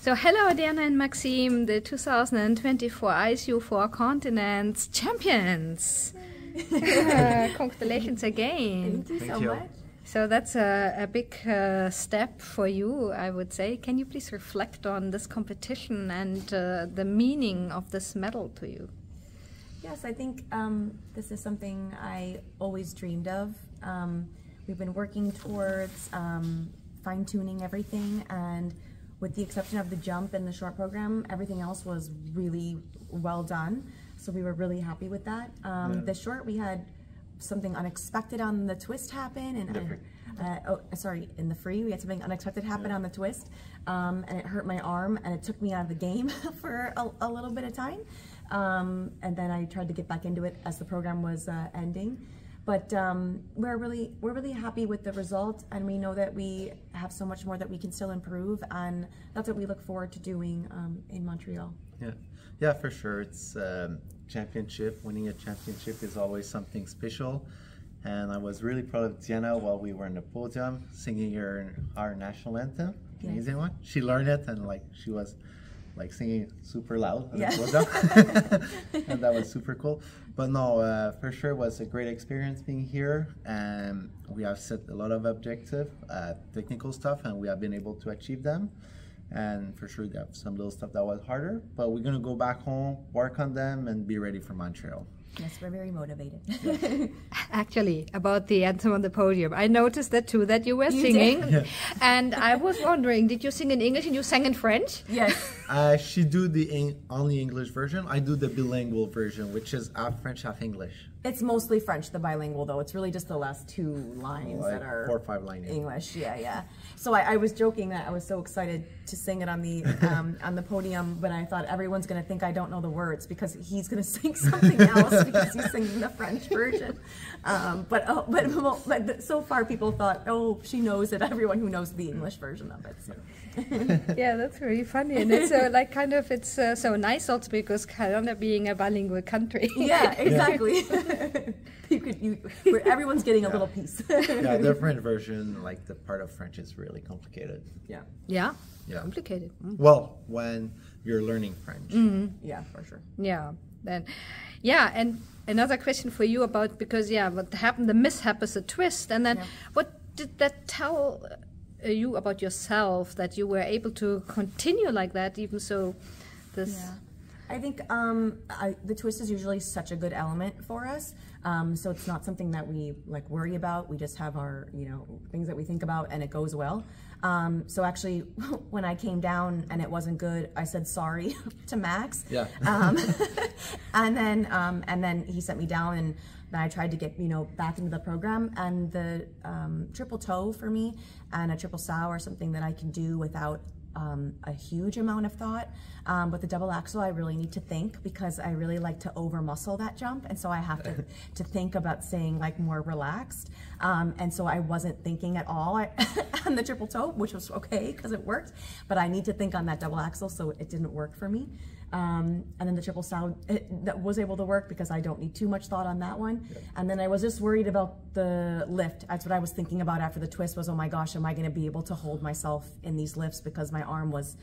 So hello Deanna and Maxime, the 2024 ISU Four Continents champions. Congratulations again. Thank you so much. So that's a big step for you, I would say. Can you please reflect on this competition and the meaning of this medal to you? Yes, I think this is something I always dreamed of. We've been working towards fine-tuning everything, and with the exception of the jump and the short program, everything else was really well done. So we were really happy with that. The short, we had something unexpected on the twist happen, and in the free we had something unexpected happen on the twist, and it hurt my arm, and it took me out of the game for a little bit of time, and then I tried to get back into it as the program was ending. But we're really happy with the result, and we know that we have so much more that we can still improve, and that's what we look forward to doing in Montreal. Yeah, for sure. It's championship. Winning a championship is always something special, and I was really proud of Deanna while we were in the podium singing our national anthem, Canadian one. She learned it, and she was singing super loud on the podium. And that was super cool. But no, for sure it was a great experience being here, and we have set a lot of objective technical stuff, and we have been able to achieve them. And for sure, we have some little stuff that was harder, but we're gonna go back home, work on them, and be ready for Montreal. Yes, we're very motivated. Actually, about the anthem on the podium, I noticed that too, that you were singing. And I was wondering, did you sing in English and you sang in French? Yes. She do the only English version. I do the bilingual version, which is half French, half English. It's mostly French, the bilingual, though. It's really just the last two lines that are 4 or 5 lines. English. Yeah. So I was joking that I was so excited to sing it on the podium, but I thought everyone's going to think I don't know the words because he's going to sing something else because he's singing the French version. But so far people thought, oh, she knows it. Everyone who knows the English version of it. So. Yeah, that's really funny, and it's it's so nice also because Canada being a bilingual country. Yeah, exactly. Where everyone's getting a little piece. Yeah, different version, the part of French is really complicated. Yeah, complicated. Well, when you're learning French. Yeah, for sure. And another question for you about, because what happened, the mishap is a twist, and then what did that tell you about yourself, that you were able to continue like that, even so this... I think the twist is usually such a good element for us, so it's not something that we worry about. We just have our things that we think about, and it goes well. So actually, when I came down and it wasn't good, I said sorry to Max. Yeah. And then he sent me down, and I tried to get back into the program, and the triple toe for me and a triple sow are something that I can do without a huge amount of thought. But the double axel, I really need to think, because I really like to over muscle that jump, and so I have to think about staying more relaxed. And so I wasn't thinking at all on the triple toe, which was okay because it worked, but I need to think on that double axel, so it didn't work for me. And then the triple sound, that was able to work because I don't need too much thought on that one. And then I was just worried about the lift. That's what I was thinking about after the twist was, oh my gosh, am I going to be able to hold myself in these lifts, because my arm was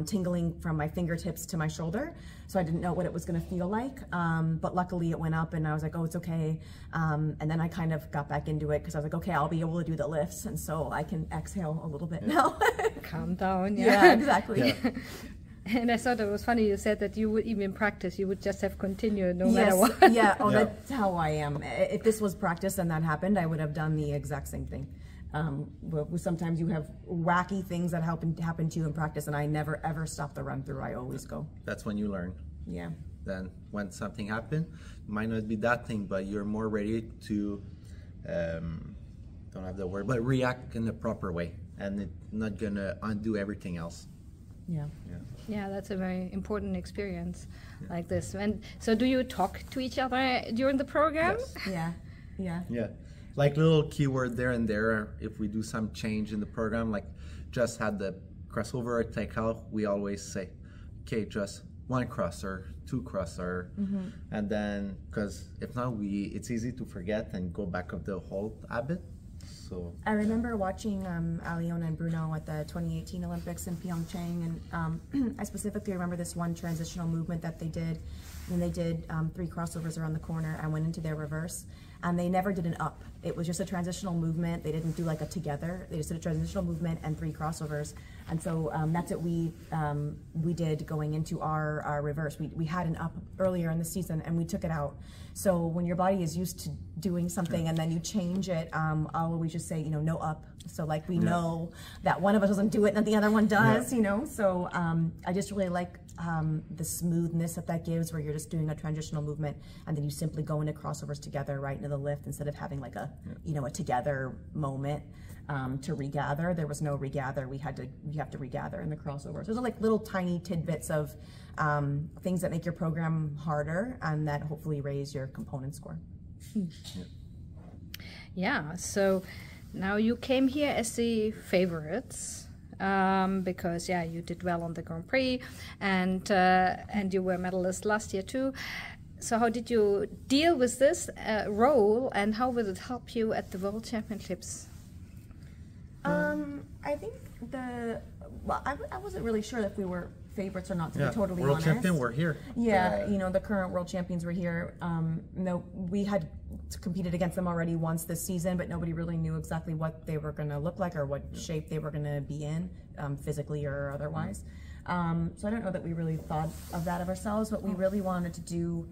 tingling from my fingertips to my shoulder. So I didn't know what it was going to feel like. But luckily it went up, and I was like, oh, it's okay. And then I kind of got back into it because I was like, okay, I'll be able to do the lifts. And so I can exhale a little bit now. Calm down. Yeah, exactly. And I thought it was funny, you said that you would even practice, you would just have continued no matter what. Yeah, that's how I am. If this was practice and that happened, I would have done the exact same thing. Sometimes you have wacky things that happen to you in practice, and I never ever stop the run through. I always go. That's when you learn. Yeah. Then when something happens, it might not be that thing, but you're more ready to, don't have the word, but react in the proper way, and it's not gonna undo everything else. Yeah, that's a very important experience like this. And so do you talk to each other during the program? Yes. Yeah. Little keyword there and there. If we do some change in the program, just had the crossover or takeout, we always say, okay, just 1 crosser, 2 crosser, and then, because if not, it's easy to forget and go back of the whole habit. So I remember watching Aliona and Bruno at the 2018 Olympics in Pyeongchang, and I specifically remember this one transitional movement that they did, and they did 3 crossovers around the corner and went into their reverse, and they never did an up. It was just a transitional movement. They didn't do like a together. They just did a transitional movement and 3 crossovers, and so that's what we did going into our reverse. We had an up earlier in the season, and we took it out. So when your body is used to doing something and then you change it, I'll always just say, no up. So like we know that one of us doesn't do it and the other one does, So I just really like the smoothness that gives, where you're just doing a transitional movement and then you simply go into crossovers together right into the lift, instead of having like a a together moment to regather. There was no regather. You have to regather in the crossovers. Those are like little tiny tidbits of things that make your program harder and that hopefully raise your component score. Yeah, so now you came here as the favorites because you did well on the Grand Prix, and you were medalist last year too. So how did you deal with this role, and how will it help you at the World Championships? I think I wasn't really sure if we were favorites or not, to be totally World honest. champion, we're here. Yeah, the current world champions were here. No, we had competed against them already once this season, but nobody really knew exactly what they were going to look like or what shape they were going to be in, physically or otherwise. So I don't know that we really thought of that of ourselves, but we really wanted to do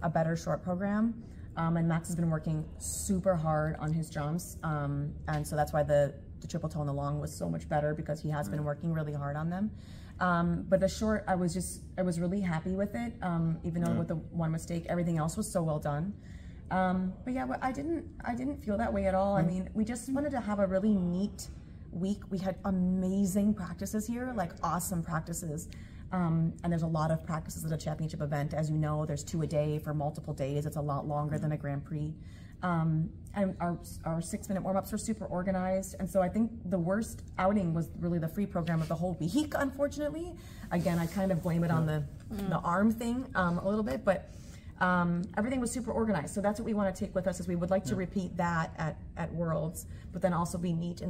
a better short program. And Max has been working super hard on his jumps, and so that's why the triple toe and the long was so much better, because he has been working really hard on them. But the short, I was really happy with it, even though with the one mistake, everything else was so well done. But yeah, I didn't feel that way at all. I mean, we just wanted to have a really neat week. We had amazing practices here, like awesome practices. And there's a lot of practices at a championship event. As you know, there's 2 a day for multiple days. It's a lot longer than a Grand Prix. And our 6-minute warm-ups were super organized. And so I think the worst outing was really the free program of the whole week, unfortunately. Again, I kind of blame it on the arm thing a little bit, but everything was super organized. So that's what we want to take with us, is we would like to repeat that at Worlds, but then also be neat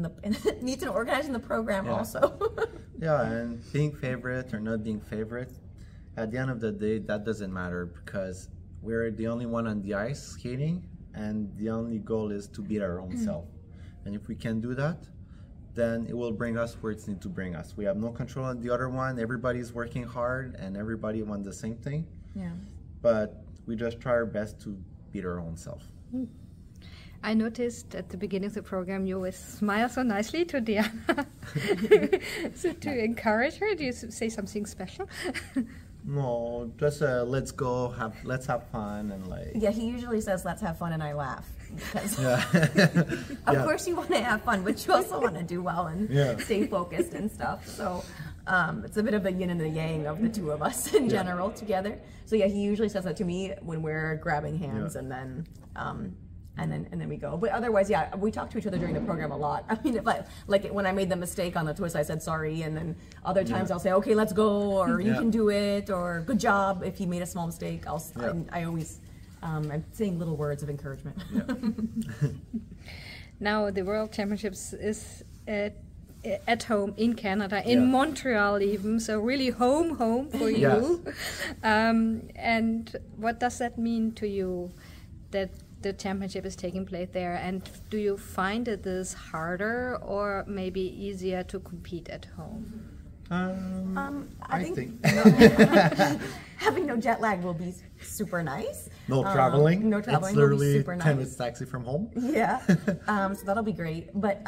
neat and organized in the program also. Yeah, and being favorite or not being favorite, at the end of the day, that doesn't matter, because we're the only one on the ice skating, and the only goal is to beat our own self. And if we can do that, then it will bring us where it's need to bring us. We have no control on the other one. Everybody's working hard and everybody wants the same thing. Yeah. But we just try our best to beat our own self. I noticed at the beginning of the program you always smile so nicely to Deanna. So to encourage her, do you say something special? No, just let's go, let's have fun, and like. Yeah, he usually says let's have fun, and I laugh, because of course you want to have fun, but you also want to do well and stay focused and stuff. So it's a bit of the yin and the yang of the two of us in general together. So yeah, he usually says that to me when we're grabbing hands, and then we go. But otherwise, yeah, we talk to each other during the program a lot. I mean, like when I made the mistake on the twist, I said sorry, and then other times I'll say, okay, let's go, or you can do it, or good job. If he made a small mistake, I always I'm saying little words of encouragement. Now the World Championships is at home in Canada, in Montreal even, so really home for you. And what does that mean to you, that the championship is taking place there, and do you find it is harder or maybe easier to compete at home? I think having no jet lag will be super nice. No traveling. No traveling. It's literally will be super 10 nice. minutes taxi from home. Yeah. So that'll be great. But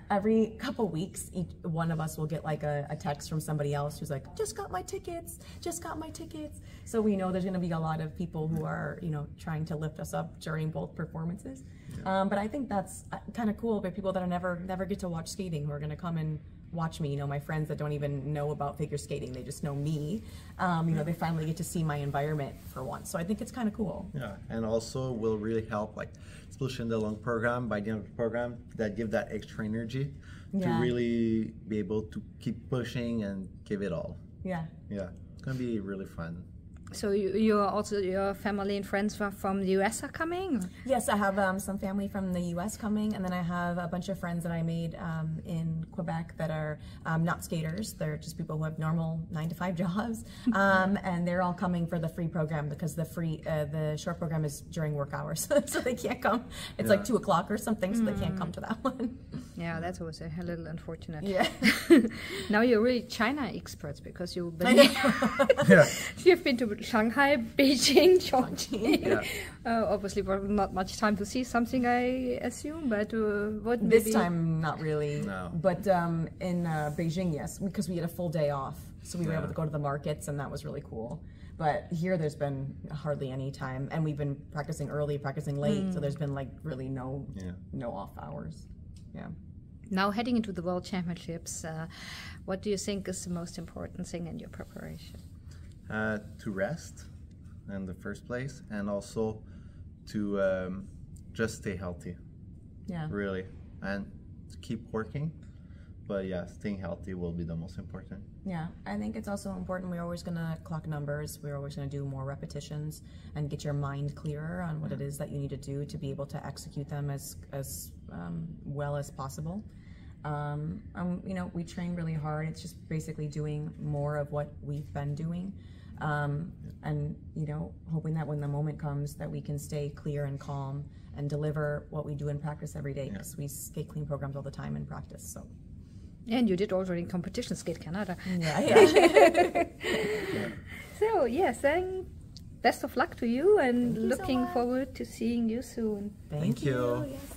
every couple weeks, one of us will get like a text from somebody else who's like, just got my tickets. So we know there's going to be a lot of people who are, trying to lift us up during both performances. But I think that's kind of cool. But people that are never get to watch skating, who are going to come and watch me, my friends that don't even know about figure skating, they just know me. They finally get to see my environment for once. So I think it's kind of cool. Yeah, and also will really help, like, especially in the long program, by the end of the program, that give that extra energy to really be able to keep pushing and give it all. Yeah. Yeah, it's gonna be really fun. So you're also, your family and friends from the US are coming? Yes, I have some family from the US coming, and then I have a bunch of friends that I made in Quebec that are not skaters. They're just people who have normal 9-to-5 jobs, and they're all coming for the free program because the short program is during work hours, so they can't come. It's like 2 o'clock or something, so they can't come to that one. Yeah, that's always a little unfortunate. Yeah. Now you're really China experts because you've been you've been to Shanghai, Beijing, Chongqing. Obviously, not much time to see something, I assume. But what this time, not really. No. But in Beijing, yes, because we had a full day off, so we were able to go to the markets, and that was really cool. But here, there's been hardly any time, and we've been practicing early, practicing late, so there's been like really no off hours. Yeah. Now heading into the World Championships, what do you think is the most important thing in your preparation? To rest in the first place, and also to just stay healthy. Yeah. Really, and to keep working. But yeah, staying healthy will be the most important. Yeah, I think it's also important. We're always going to clock numbers. We're always going to do more repetitions and get your mind clearer on what it is that you need to do to be able to execute them as well as possible. You know, we train really hard. It's just basically doing more of what we've been doing, and you know, hoping that when the moment comes, that we can stay clear and calm and deliver what we do in practice every day. Because we skate clean programs all the time in practice. So. And you did already in competition skate Canada. Yeah. So yes, then best of luck to you, and Thank you looking so forward to seeing you soon. Thank you. you. Yes.